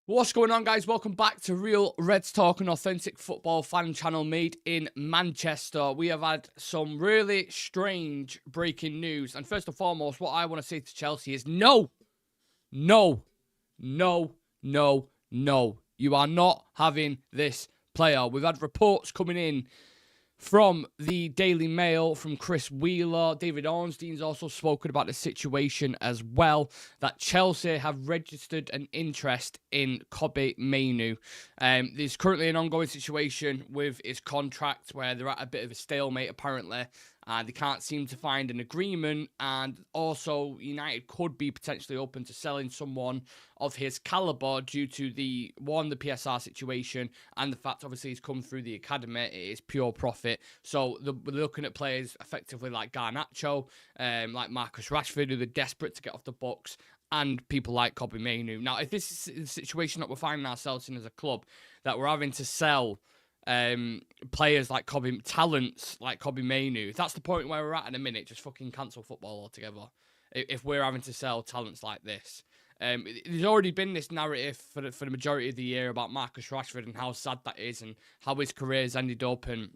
What's going on, guys? Welcome back to Real Reds Talk, an authentic football fan channel made in Manchester. We have had some really strange breaking news. And first and foremost, what I want to say to Chelsea is no, no, no, no, no. You are not having this player. We've had reports coming in from the Daily Mail, from Chris Wheeler. David Ornstein's also spoken about the situation as well, that Chelsea have registered an interest in Kobbie Mainoo. There's currently an ongoing situation with his contract where they're at a bit of a stalemate, apparently, and they can't seem to find an agreement. And also, United could be potentially open to selling someone of his calibre due to the PSR situation and the fact, obviously, he's come through the academy. It is pure profit. So we're looking at players effectively like Garnacho, like Marcus Rashford, who they're desperate to get off the books, and people like Kobbie Mainoo. Now, if this is the situation that we're finding ourselves in as a club, that we're having to sell players like talents like Kobbie Mainoo, if that's the point where we're at in a minute, just fucking cancel football altogether. If we're having to sell talents like this. There's already been this narrative for the majority of the year about Marcus Rashford and how sad that is and how his career's ended up, and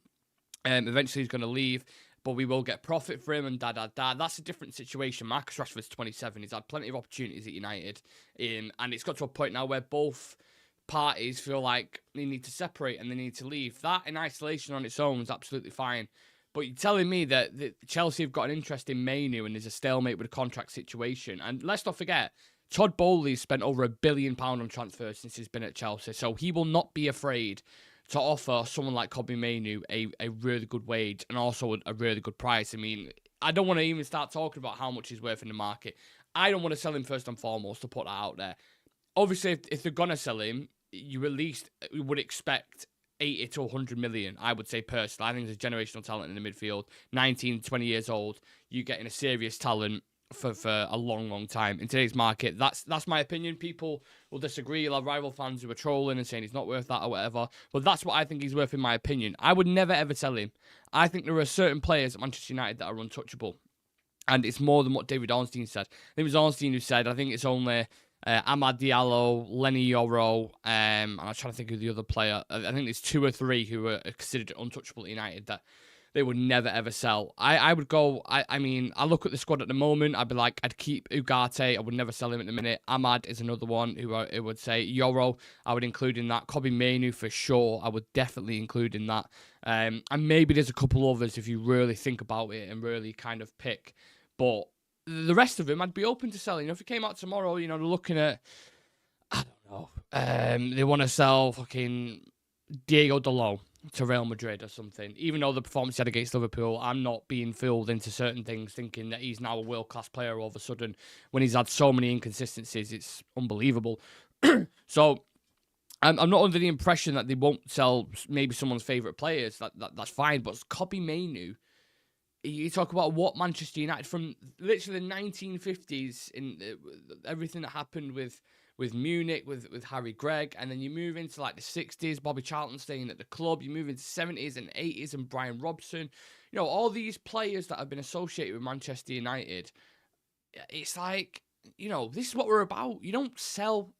eventually he's going to leave, but we will get profit for him and da-da-da. That's a different situation. Marcus Rashford's 27. He's had plenty of opportunities at United, and it's got to a point now where both parties feel like they need to separate and they need to leave. That in isolation on its own is absolutely fine. But you're telling me that Chelsea have got an interest in Mainoo and there's a stalemate with a contract situation. And let's not forget, Todd Bowley's spent over £1 billion on transfers since he's been at Chelsea. So he will not be afraid to offer someone like Kobbie Mainoo a really good wage and also a really good price. I mean, I don't want to even start talking about how much he's worth in the market. I don't want to sell him first and foremost, to put that out there. Obviously, if they're going to sell him, you at least would expect 80 to 100 million, I would say personally. I think there's a generational talent in the midfield. 19, 20 years old, you're getting a serious talent for a long, long time. In today's market, that's my opinion. People will disagree. You'll have rival fans who are trolling and saying he's not worth that or whatever. But that's what I think he's worth in my opinion. I would never, ever sell him. I think there are certain players at Manchester United that are untouchable. And it's more than what David Ornstein said. I think it was Ornstein who said, I think it's only Amad Diallo, Lenny Yoro, and I'm trying to think of the other player. I think there's 2 or 3 who are considered untouchable at United that they would never, ever sell. I would go, I mean, I look at the squad at the moment, I'd be like, I'd keep Ugarte, I would never sell him at the minute. Amad is another one who I would say. Yoro, I would include in that. Kobbie Mainoo for sure, I would definitely include in that. And maybe there's a couple others if you really think about it and really kind of pick. But the rest of them, I'd be open to selling. If it came out tomorrow, they're looking at, I don't know, they want to sell fucking Diego Dalot to Real Madrid or something. Even though the performance he had against Liverpool, I'm not being fooled into certain things, thinking that he's now a world-class player all of a sudden when he's had so many inconsistencies. It's unbelievable. So I'm not under the impression that they won't sell maybe someone's favourite players. That's fine. But Kobbie Mainoo, you talk about what Manchester United from literally the 1950s in everything that happened with Munich, with Harry Gregg, and then you move into like the 60s, Bobby Charlton staying at the club, you move into 70s and 80s and Brian Robson, all these players that have been associated with Manchester United. It's like, this is what we're about. You don't sell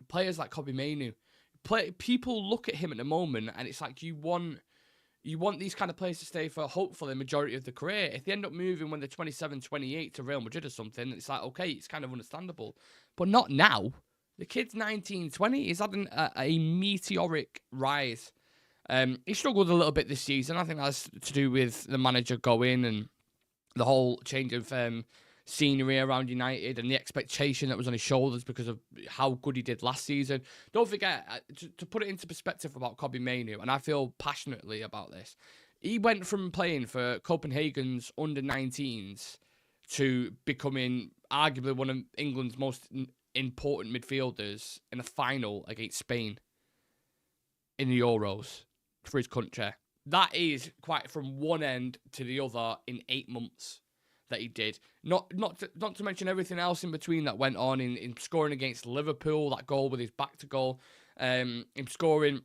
players like Kobbie Mainoo. People look at him at the moment and it's like you want these kind of players to stay for hopefully the majority of the career. If they end up moving when they're 27, 28 to Real Madrid or something, it's like, okay, it's kind of understandable. But not now. The kid's 19, 20. He's had a meteoric rise. He struggled a little bit this season. I think that's to do with the manager going and the whole change of scenery around United and the expectation that was on his shoulders because of how good he did last season. Don't forget, to put it into perspective about Kobbie Mainoo, and I feel passionately about this, he went from playing for Copenhagen's under-19s to becoming arguably one of England's most important midfielders in a final against Spain in the Euros for his country. That is quite from one end to the other in 8 months that he did. Not to mention everything else in between that went on in scoring against Liverpool, that goal with his back to goal, him scoring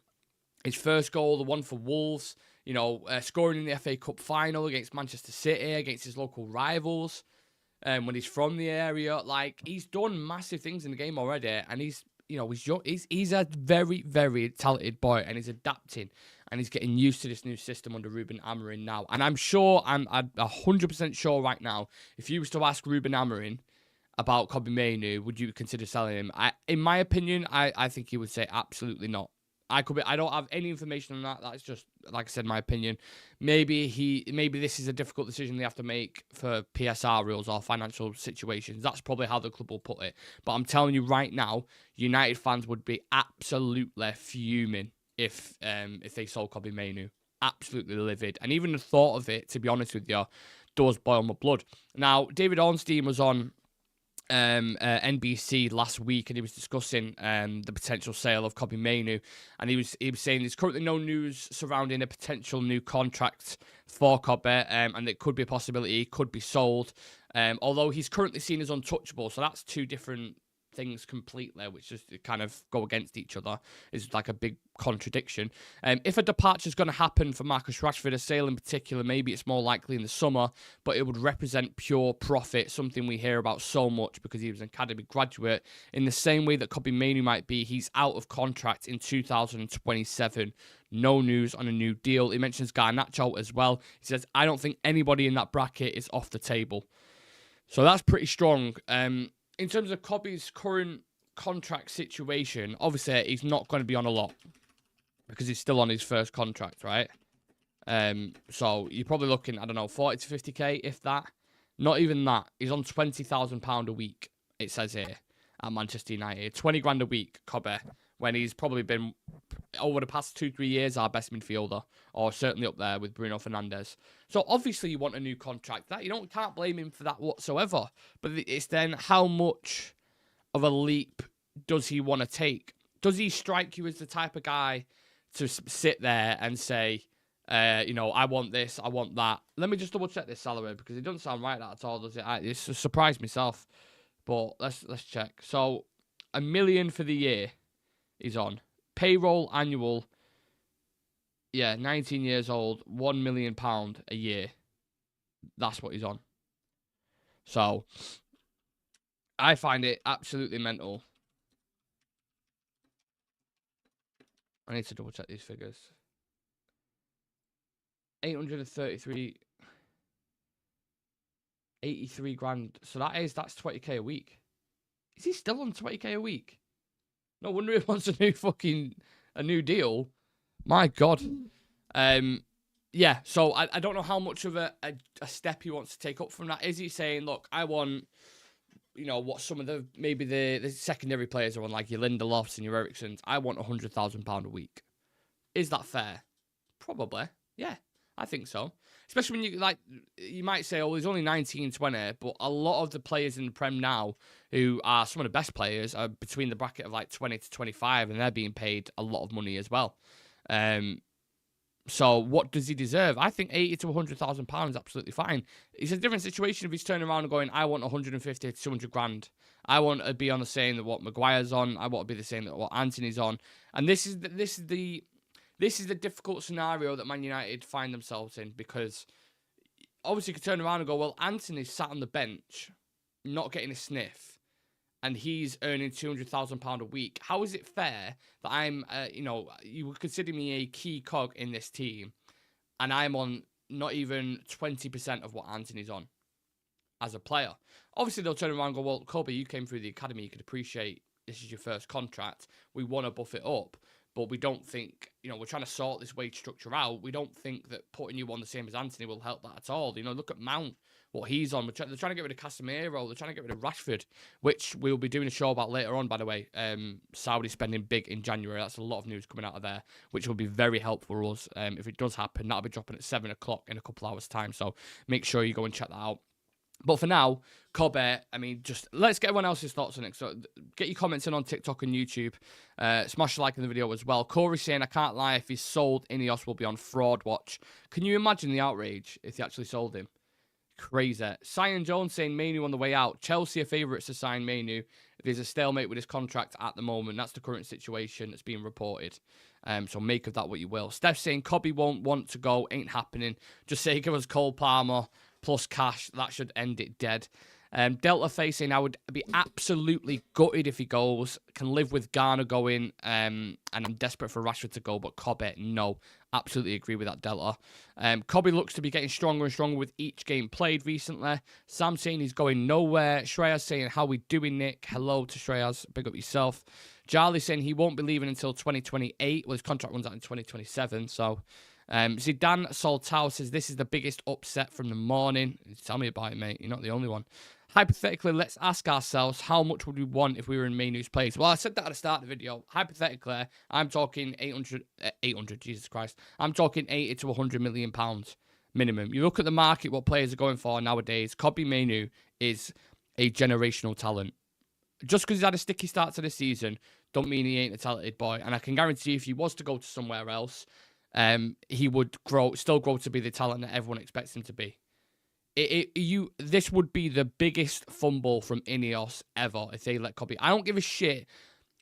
his first goal, the one for Wolves, scoring in the FA Cup final against Manchester City, against his local rivals, when he's from the area. Like, he's done massive things in the game already, and he's you know, he's young. He's a very, very talented boy, and he's adapting, and he's getting used to this new system under Ruben Amorim now. And I'm 100% sure right now, if you was to ask Ruben Amorim about Kobbie Mainoo, would you consider selling him? In my opinion, I think he would say absolutely not. I don't have any information on that. That's just, like I said, my opinion. Maybe this is a difficult decision they have to make for PSR rules or financial situations. That's probably how the club will put it. But I'm telling you right now, United fans would be absolutely fuming if they sold Kobbie Mainoo. Absolutely livid. And even the thought of it, to be honest with you, does boil my blood. Now, David Ornstein was on NBC last week, and he was discussing the potential sale of Kobbie Mainoo, and he was saying there's currently no news surrounding a potential new contract for Kobbie, and it could be a possibility he could be sold, although he's currently seen as untouchable, so that's two different things completely, which just kind of go against each other. Is like a big contradiction. If a departure is going to happen for Marcus Rashford, a sale in particular, maybe it's more likely in the summer, but it would represent pure profit, something we hear about so much because he was an academy graduate. In the same way that Kobbie Mainoo might be, he's out of contract in 2027. No news on a new deal. He mentions Garnacho as well. He says, I don't think anybody in that bracket is off the table. So that's pretty strong. In terms of Kobbie's current contract situation, obviously he's not going to be on a lot because he's still on his first contract, right? So you're probably looking, I don't know, 40 to 50k, if that. Not even that. He's on £20,000 a week, it says here, at Manchester United. 20 grand a week, Kobbie, when he's probably been, over the past 2-3 years, our best midfielder, or certainly up there with Bruno Fernandes. So obviously you want a new contract. That you can't blame him for that whatsoever. But it's then how much of a leap does he want to take? Does he strike you as the type of guy to sit there and say, I want this, I want that? Let me just double check this salary because it doesn't sound right that at all, does it? It's surprised myself. But let's check. So $1 million for the year he's on. Payroll annual, 19 years old, £1 million a year. That's what he's on. So I find it absolutely mental. I need to double check these figures. 83 grand. So that's 20k a week. Is he still on 20k a week? No wonder he wants a new deal. My God. Yeah, so I don't know how much of a step he wants to take up from that. Is he saying, look, I want, what some of the secondary players are on, like your Lindelofs and your Ericssons, I want £100,000 a week. Is that fair? Probably. Yeah, I think so. Especially when you might say, oh, he's only 19, 20, but a lot of the players in the Prem now who are some of the best players are between the bracket of 20 to 25, and they're being paid a lot of money as well. So what does he deserve? I think 80 to £100,000 is absolutely fine. It's a different situation if he's turning around and going, I want 150 to 200 grand. I want to be on the same that what Maguire's on. I want to be the same that what Anthony's on. And this is the difficult scenario that Man United find themselves in, because obviously you could turn around and go, well, Anthony's sat on the bench, not getting a sniff, and he's earning £200,000 a week. How is it fair that I'm, you would consider me a key cog in this team, and I'm on not even 20% of what Anthony's on as a player? Obviously, they'll turn around and go, well, Kobbie, you came through the academy, you could appreciate this is your first contract. We want to buff it up. But we don't think, we're trying to sort this wage structure out. We don't think that putting you on the same as Anthony will help that at all. Look at Mount, what he's on. They're trying to get rid of Casemiro. They're trying to get rid of Rashford, which we'll be doing a show about later on, by the way. Saudi spending big in January. That's a lot of news coming out of there, which will be very helpful for us. If it does happen, that'll be dropping at 7 o'clock in a couple hours' time. So make sure you go and check that out. But for now, Kobbie, just let's get everyone else's thoughts on it. So get your comments in on TikTok and YouTube. Smash a like in the video as well. Corey saying, I can't lie, if he's sold, Ineos will be on fraud watch. Can you imagine the outrage if they actually sold him? Crazy. Cyan Jones saying, Mainoo on the way out. Chelsea are favourites to sign Mainoo. There's a stalemate with his contract at the moment. That's the current situation that's being reported. So make of that what you will. Steph saying, Kobbie won't want to go. Ain't happening. Just say give us Cole Palmer plus cash. That should end it dead. Delta facing, I would be absolutely gutted if he goes. Can live with Garner going, and I'm desperate for Rashford to go, but Kobbie, no. Absolutely agree with that, Delta. Kobbie looks to be getting stronger and stronger with each game played recently. Sam saying he's going nowhere. Shreyas saying, how we doing, Nick? Hello to Shreyas. Big up yourself. Charlie saying he won't be leaving until 2028. Well, his contract runs out in 2027, so... Zidane Soltau says, this is the biggest upset from the morning. Tell me about it, mate. You're not the only one. Hypothetically, let's ask ourselves, how much would we want if we were in Mainoo's place? Well, I said that at the start of the video. Hypothetically, I'm talking 800, Jesus Christ. I'm talking 80 to 100 million pounds minimum. You look at the market, what players are going for nowadays. Cobbie Mainoo is a generational talent. Just because he's had a sticky start to the season, don't mean he ain't a talented boy. And I can guarantee if he was to go to somewhere else, he would still grow to be the talent that everyone expects him to be. This would be the biggest fumble from Ineos ever if they let Kobbie. I don't give a shit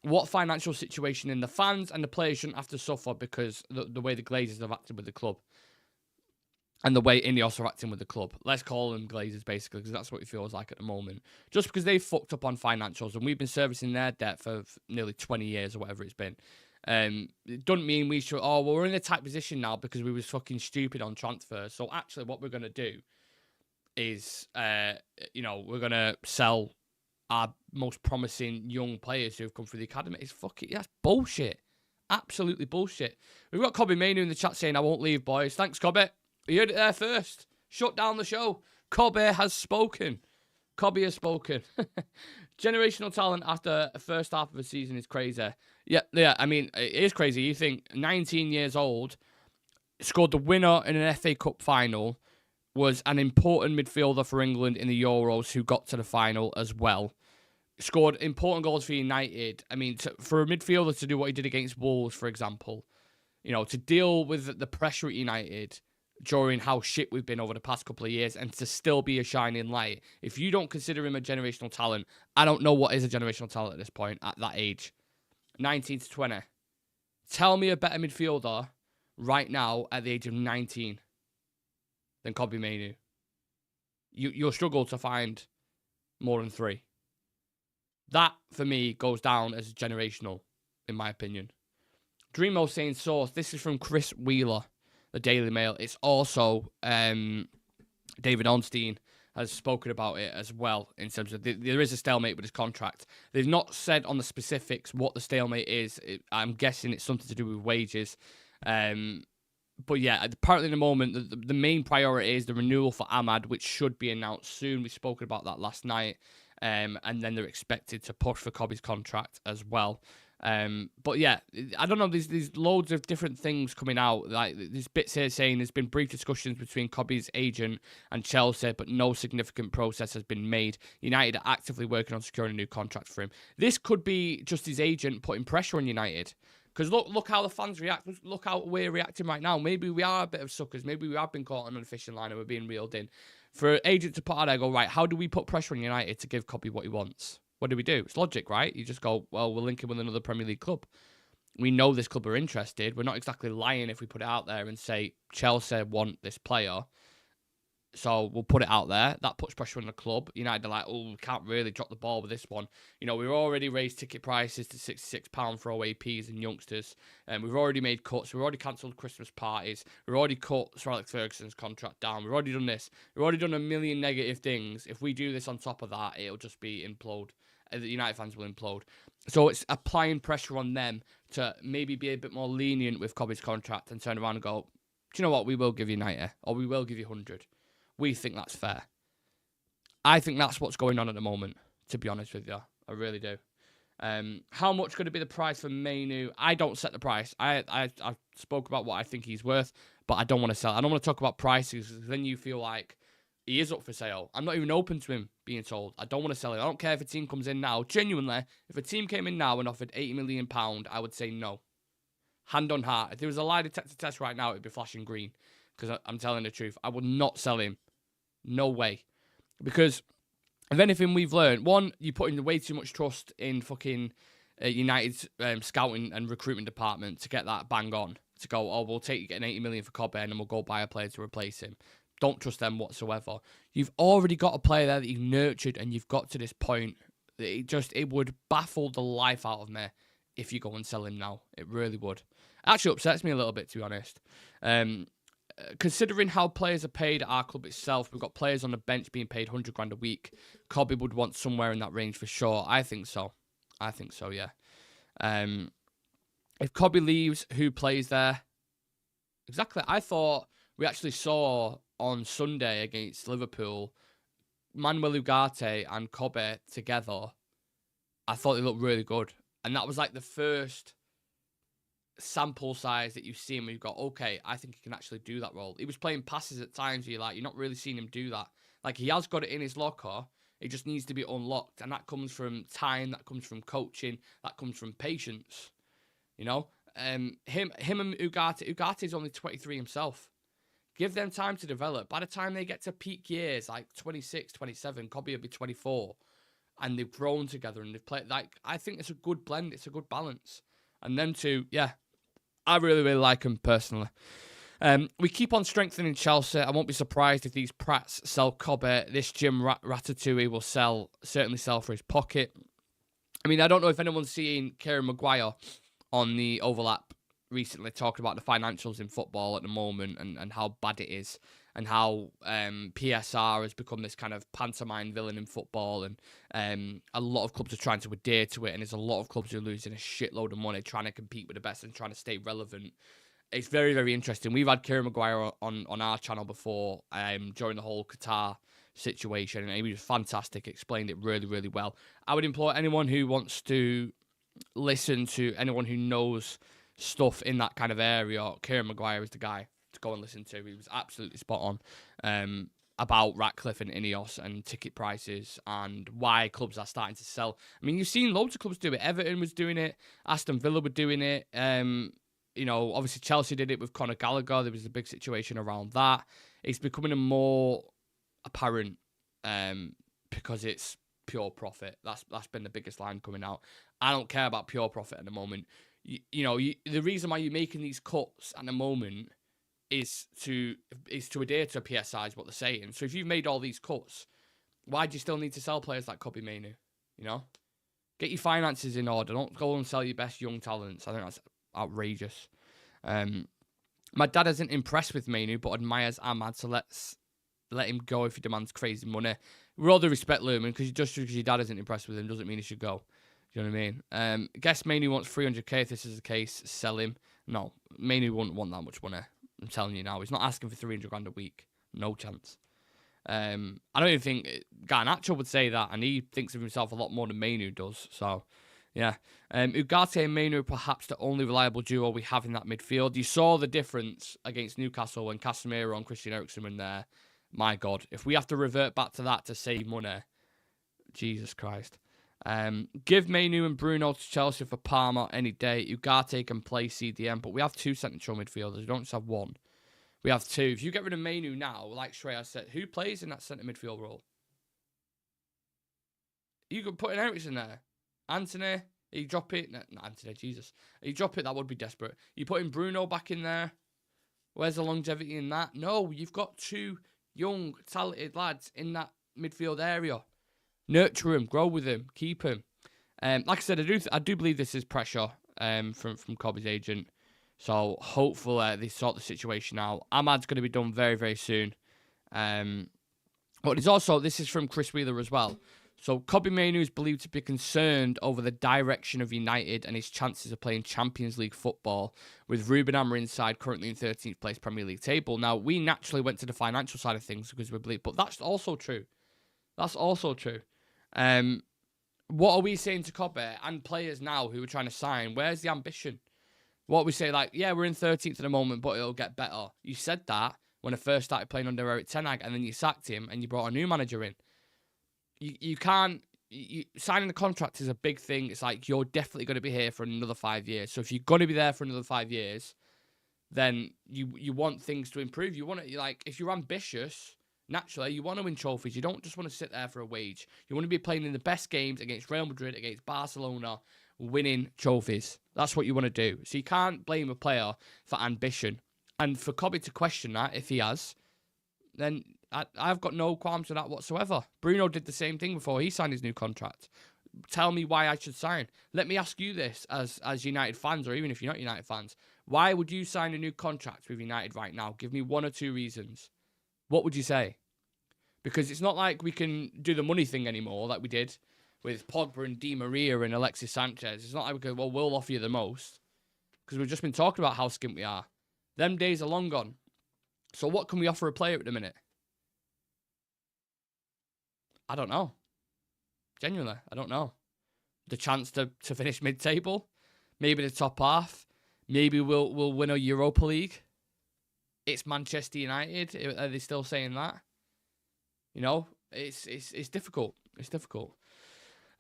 what financial situation in the fans and the players shouldn't have to suffer because the way the Glazers have acted with the club and the way Ineos are acting with the club. Let's call them Glazers basically because that's what it feels like at the moment. Just because they've fucked up on financials and we've been servicing their debt for nearly 20 years or whatever it's been. It doesn't mean we should, well, we're in a tight position now because we was fucking stupid on transfers. So actually what we're going to do is, we're going to sell our most promising young players who have come through the academy. That's bullshit. Absolutely bullshit. We've got Kobbie Mainoo in the chat saying, I won't leave, boys. Thanks, Kobbie. You heard it there first. Shut down the show. Kobbie has spoken. Kobbie has spoken. Generational talent after the first half of a season is crazy. Yeah, I mean, it is crazy. You think 19 years old, scored the winner in an FA Cup final, was an important midfielder for England in the Euros who got to the final as well. Scored important goals for United. I mean, for a midfielder to do what he did against Wolves, for example, to deal with the pressure at United during how shit we've been over the past couple of years and to still be a shining light. If you don't consider him a generational talent, I don't know what is a generational talent at this point, at that age. 19 to 20. Tell me a better midfielder right now at the age of 19 than Kobbie Mainoo. You'll struggle to find more than 3. That, for me, goes down as generational, in my opinion. Dreamo saying source. This is from Chris Wheeler, the Daily Mail. It's also David Ornstein has spoken about it as well in terms of there is a stalemate with his contract. They've not said on the specifics what the stalemate is. I'm guessing it's something to do with wages. But yeah, apparently in the moment, the main priority is the renewal for Ahmad, which should be announced soon. We've spoken about that last night. And then they're expected to push for Kobbie's contract as well. But yeah, I don't know, there's loads of different things coming out. Like there's bits here saying there's been brief discussions between Kobbie's agent and Chelsea, but no significant process has been made. United are actively working on securing a new contract for him. This could be just his agent putting pressure on United. Because look how the fans react. Look how we're reacting right now. Maybe we are a bit of suckers. Maybe we have been caught on a fishing line and we're being reeled in. For an agent to put out there and go, right, how do we put pressure on United to give Kobbie what he wants? What do we do? It's logic, right? You just go, well, we'll link him with another Premier League club. We know this club are interested. We're not exactly lying if we put it out there and say, Chelsea want this player. So we'll put it out there. That puts pressure on the club. United are like, we can't really drop the ball with this one. We've already raised ticket prices to £66 for OAPs and youngsters. And we've already made cuts. We've already cancelled Christmas parties. We've already cut Sir Alex Ferguson's contract down. We've already done this. We've already done a million negative things. If we do this on top of that, it'll just be implode. The United fans will implode. So it's applying pressure on them to maybe be a bit more lenient with Kobbie's contract and turn around and go, do you know what? We will give you 90 or we will give you 100. We think that's fair. I think that's what's going on at the moment, to be honest with you. I really do. How much could it be the price for Mainoo? I don't set the price. I spoke about what I think he's worth, but I don't want to sell. I don't want to talk about prices because then you feel like he is up for sale. I'm not even open to him being sold. I don't want to sell him. I don't care if a team comes in now. Genuinely, if a team came in now and offered £80 million, I would say no. Hand on heart. If there was a lie detector test right now, it'd be flashing green because I'm telling the truth. I would not sell him. No way. Because if anything we've learned, one, you're putting way too much trust in fucking United's scouting and recruitment department to get that bang on. To go, we'll take you getting 80 million for Kobbie and then we'll go buy a player to replace him. Don't trust them whatsoever. You've already got a player there that you've nurtured, and you've got to this point that it would baffle the life out of me if you go and sell him now. It really would. Actually upsets me a little bit, to be honest. Considering how players are paid at our club itself, we've got players on the bench being paid 100 grand a week. Kobbie would want somewhere in that range for sure. I think so. Yeah. If Kobbie leaves, who plays there? Exactly. I thought we actually saw on Sunday against Liverpool, Manuel Ugarte and Kobbie together. I thought they looked really good. And that was like the first sample size that you've seen where you've got, okay, I think he can actually do that role. He was playing passes at times where you're not really seeing him do that. Like, he has got it in his locker. It just needs to be unlocked. And that comes from time, that comes from coaching, that comes from patience. You know? Him and Ugarte is only 23 himself. Give them time to develop. By the time they get to peak years, like 26, 27, Kobbie will be 24. And they've grown together and they've played. Like, I think it's a good blend. It's a good balance. And them two, yeah, I really, really like them personally. We keep on strengthening Chelsea. I won't be surprised if these prats sell Kobbie. This Jim Ratatouille will certainly sell for his pocket. I mean, I don't know if anyone's seen Kieran Maguire on the overlap recently talking about the financials in football at the moment and how bad it is and how PSR has become this kind of pantomime villain in football, and a lot of clubs are trying to adhere to it, and there's a lot of clubs who are losing a shitload of money trying to compete with the best and trying to stay relevant. It's very, very interesting. We've had Kieran Maguire on our channel before during the whole Qatar situation, and he was fantastic, explained it really, really well. I would implore anyone who wants to listen to anyone who knows stuff in that kind of area, Kieran Maguire is the guy to go and listen to. He was absolutely spot on about Ratcliffe and Ineos and ticket prices and why clubs are starting to sell. I mean, you've seen loads of clubs do it. Everton was doing it. Aston Villa were doing it. You know, obviously Chelsea did it with Conor Gallagher. There was a big situation around that. It's becoming a more apparent because it's pure profit. That's been the biggest line coming out. I don't care about pure profit at the moment. The reason why you're making these cuts at the moment is to adhere to PSI is what they're saying. So if you've made all these cuts, why do you still need to sell players like Cobbie Mainoo? You know, get your finances in order. Don't go and sell your best young talents. I think that's outrageous. My dad isn't impressed with Mainoo, but admires Ahmad. So let him go if he demands crazy money. With all the respect, Lumen, because your dad isn't impressed with him doesn't mean he should go. Do you know what I mean? Guess Mainoo wants 300k. If this is the case, sell him. No, Mainoo wouldn't want that much money. I'm telling you now. He's not asking for 300 grand a week. No chance. I don't even think Garnacho would say that, and he thinks of himself a lot more than Mainoo does. So, yeah. Ugarte and Mainoo are perhaps the only reliable duo we have in that midfield. You saw the difference against Newcastle when Casemiro and Christian Eriksen were in there. My God. If we have to revert back to that to save money, Jesus Christ. Give Mainoo and Bruno to Chelsea for Palmer any day. Ugarte can play CDM, but we have two central midfielders. We don't just have one. We have two. If you get rid of Mainoo now, like Shreya said, who plays in that centre midfield role? You could put an Eriksen there. Anthony, you drop it. No, not Anthony, Jesus. You drop it, that would be desperate. You put in Bruno back in there. Where's the longevity in that? No, you've got two young, talented lads in that midfield area. Nurture him, grow with him, keep him. Like I said, I do believe this is pressure from Cobbie's agent. So hopefully they sort the situation out. Ahmad's going to be done very, very soon. But there's also, this is from Chris Wheeler as well. So Cobbie Mainoo is believed to be concerned over the direction of United and his chances of playing Champions League football, with Ruben Amorim's side currently in 13th place Premier League table. Now, we naturally went to the financial side of things because we believe, but that's also true. That's also true. What are we saying to Cobbie and players now who are trying to sign? Where's the ambition? What we say, like, yeah, we're in 13th at the moment, but it'll get better. You said that when I first started playing under Erik ten Hag, and then you sacked him and you brought a new manager in. You can't... signing the contract is a big thing. It's like, you're definitely going to be here for another 5 years. So if you're going to be there for another 5 years, then you want things to improve. You want to, like, if you're ambitious, naturally, you want to win trophies. You don't just want to sit there for a wage. You want to be playing in the best games against Real Madrid, against Barcelona, winning trophies. That's what you want to do. So you can't blame a player for ambition. And for Cobbie to question that, if he has, then I've got no qualms with that whatsoever. Bruno did the same thing before he signed his new contract. Tell me why I should sign. Let me ask you this as United fans, or even if you're not United fans, why would you sign a new contract with United right now? Give me 1 or 2 reasons. What would you say? Because it's not like we can do the money thing anymore like we did with Pogba and Di Maria and Alexis Sanchez. It's not like we go, well, we'll offer you the most. Because we've just been talking about how skint we are. Them days are long gone. So what can we offer a player at the minute? I don't know. Genuinely, I don't know. The chance to finish mid-table. Maybe the top half. Maybe we'll win a Europa League. It's Manchester United. Are they still saying that? You know, it's difficult. It's difficult.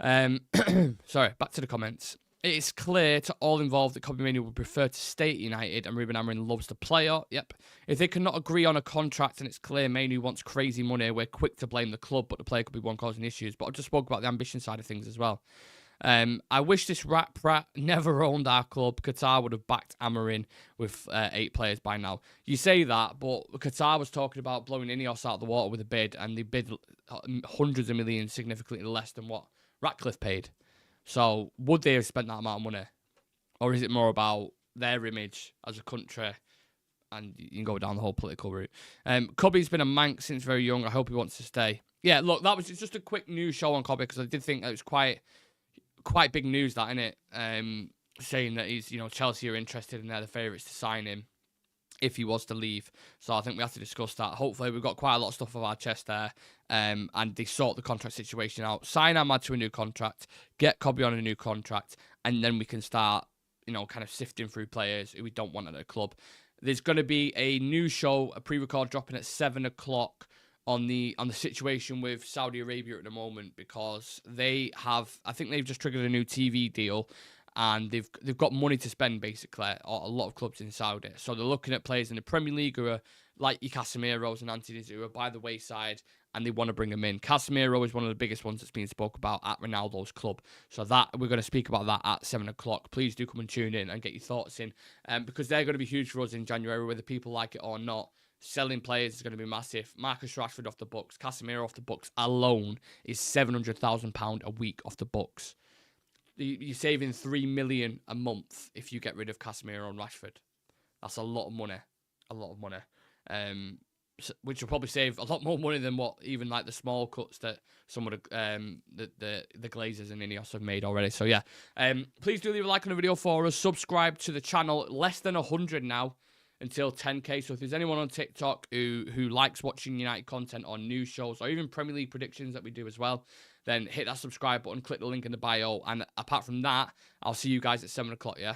Sorry, back to the comments. It is clear to all involved that Cobbie Mainoo would prefer to stay at United, and Ruben Amorim loves the player. Yep. If they cannot agree on a contract and it's clear Mainoo wants crazy money, we're quick to blame the club, but the player could be one causing issues. But I just spoke about the ambition side of things as well. I wish this rat prat never owned our club. Qatar would have backed Amorim with 8 players by now. You say that, but Qatar was talking about blowing Ineos out of the water with a bid, and they bid hundreds of millions, significantly less than what Ratcliffe paid. So, would they have spent that amount of money? Or is it more about their image as a country? And you can go down the whole political route. Cobbie's been a Manx since very young. I hope he wants to stay. Yeah, look, that was just a quick news show on Cobbie, because I did think it was quite big news, that, innit? Saying that he's, Chelsea are interested and they're the favourites to sign him if he was to leave. So I think we have to discuss that. Hopefully we've got quite a lot of stuff off our chest there, and they sort the contract situation out. Sign Ahmad to a new contract, get Cobbie on a new contract, and then we can start, kind of sifting through players who we don't want at the club. There's going to be a new show, a pre-record dropping at 7 o'clock on the situation with Saudi Arabia at the moment, because I think they've just triggered a new TV deal, and they've got money to spend, basically, a lot of clubs in Saudi. So they're looking at players in the Premier League who are like your Casemiros and Anthony's, who are by the wayside, and they want to bring them in. Casemiro is one of the biggest ones that's been spoke about at Ronaldo's club. So that we're going to speak about that at 7 o'clock. Please do come and tune in and get your thoughts in, because they're going to be huge for us in January, whether people like it or not. Selling players is going to be massive. Marcus Rashford off the books. Casemiro off the books alone is £700,000 a week off the books. You're saving $3 million a month if you get rid of Casemiro and Rashford. That's a lot of money. A lot of money. Which will probably save a lot more money than what even like the small cuts that some of the Glazers and Ineos have made already. So yeah, please do leave a like on the video for us. Subscribe to the channel. Less than 100 now until 10k. So if there's anyone on TikTok who likes watching United content on news shows or even Premier League predictions that we do as well, then hit that subscribe button, click the link in the bio, and apart from that, I'll see you guys at 7 o'clock, yeah?